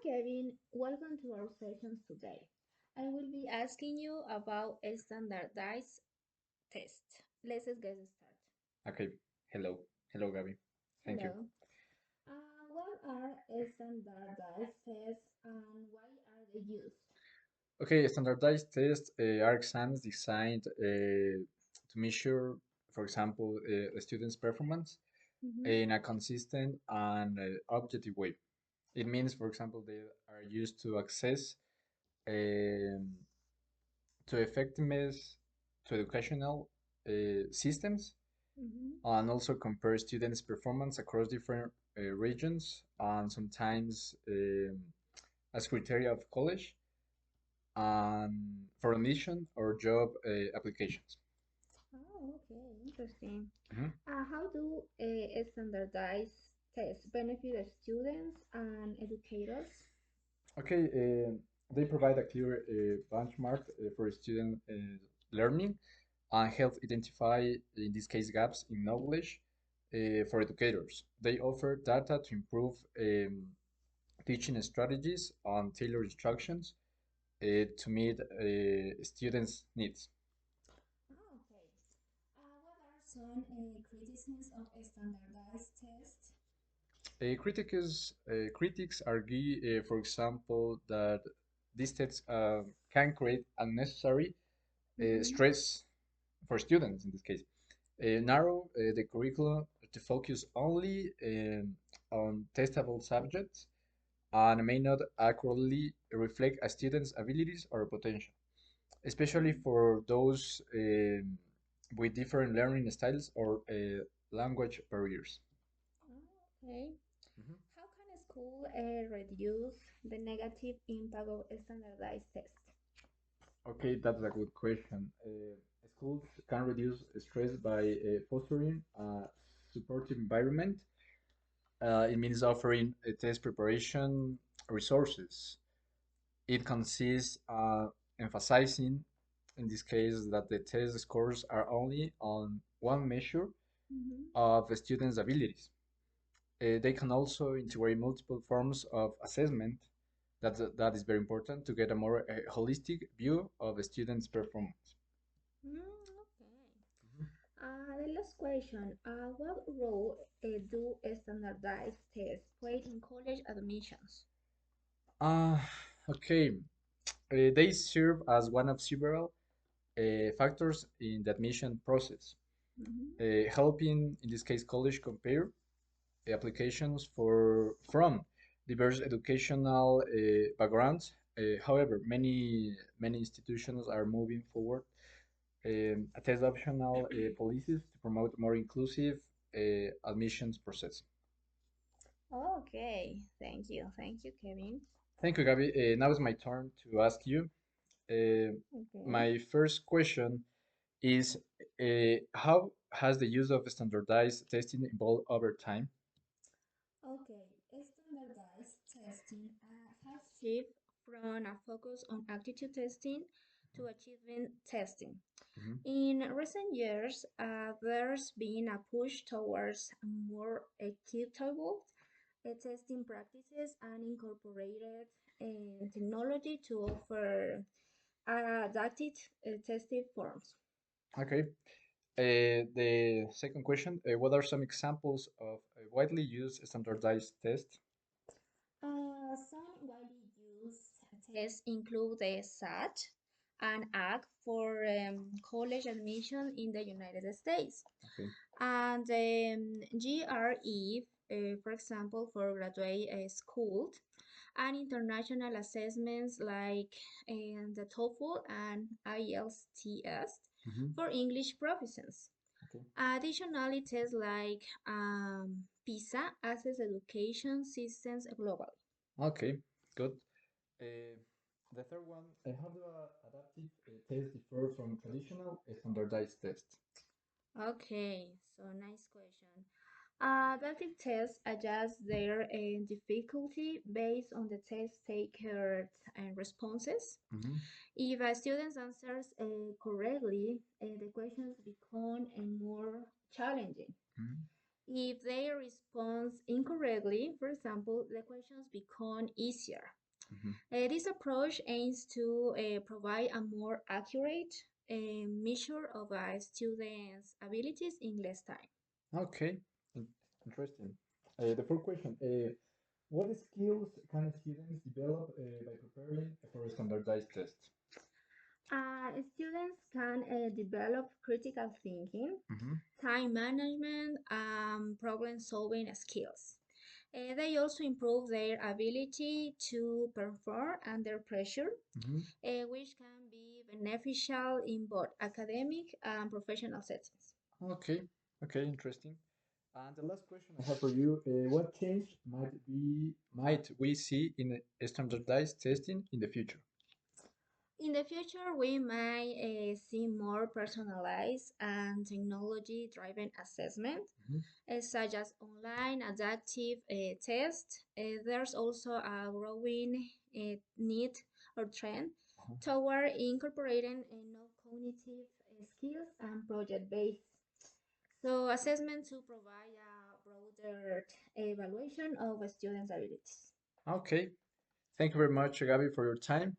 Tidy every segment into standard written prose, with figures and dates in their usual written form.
Kevin, welcome to our sessions today. I will be asking you about a standardized test. Let's get started. Okay. Hello. Hello, Gabby. Thank you. Hello. What are standardized tests and why are they used? Okay, standardized tests are exams designed to measure, for example, a student's performance Mhm. in a consistent and objective way. It means, for example, they are used to assess um, to effectiveness to educational systems Mhm. and also compare students' performance across different regions and sometimes as criteria of college for admission or job applications. Oh, okay, interesting. Mhm. How do standardized tests benefit students and educators? Okay, they provide a clear benchmark for student learning and help identify, in this case, gaps in knowledge for educators. They offer data to improve teaching strategies and tailor instructions to meet students' needs. Oh, okay. What are some criticisms of a standardized test? Critics argue, for example, that these tests can create unnecessary Mm-hmm. stress for students in this case. Narrow the curriculum to focus only on testable subjects and may not accurately reflect a student's abilities or potential, especially for those with different learning styles or language barriers. Okay. Mhm. How can a school reduce the negative impact of a standardized test? Okay, that's a good question. Schools can reduce stress by fostering a supportive environment. It means offering test preparation resources. It consists emphasizing, in this case, that the test scores are only on one measure Mm-hmm. of a student's abilities. They can also integrate multiple forms of assessment. That is very important to get a more holistic view of a student's performance. Okay. The last question. What role do standardized tests play in college admissions? Uh, okay. They serve as one of several factors in the admission process, Mm-hmm. helping, in this case, college compare applications from diverse educational backgrounds. However, many institutions are moving forward a test optional policies to promote more inclusive admissions process. Okay. Thank you. Thank you, Kevin. Thank you, Gabi. Now it's my turn to ask you. Uh, Okay. my first question is how has the use of standardized testing evolved over time? Okay, standardized testing has shifted from a focus on aptitude testing to achievement testing. Mhm. In recent years, there's been a push towards more equitable testing practices and incorporated technology to offer adapted testing forms. Okay. The second question, what are some examples of widely used standardized tests? Some widely used tests include the SAT and ACT for college admission in the United States, Okay. and GRE, for example, for graduate school, and international assessments like the TOEFL and IELTS Mhm. for English proficiency. Okay. Additionally, tests like PISA assess education systems globally. Okay, good. Uh, the third one, how do adaptive tests differ from traditional standardized tests? Okay, so nice question. Adaptive tests adjust their difficulty based on the test taker's responses. Mhm. If a student answers correctly, the questions become more challenging. Mhm. If they respond incorrectly, for example, the questions become easier. Mhm. This approach aims to provide a more accurate measure of a student's abilities in less time. Okay, in- interesting. The fourth question: what skills can students develop by preparing for a standardized test? Students can develop critical thinking, Mhm. time management, and problem solving skills. They also improve their ability to perform under pressure, Mhm. which can be beneficial in both academic and professional settings. Okay, okay, interesting. And the last question I have for you: what change might we see in standardized testing in the future? In the future, we might see more personalized and technology driven assessment, Mhm. such as online adaptive tests. There's also a growing need or trend Uh-huh. toward incorporating no cognitive skills and project based. So, assessment to provide a broader evaluation of students' abilities. Okay, thank you very much, Gabi, for your time,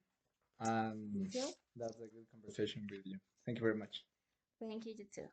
and Thank you. that's a good conversation with you. Thank you very much. Thank you, you too.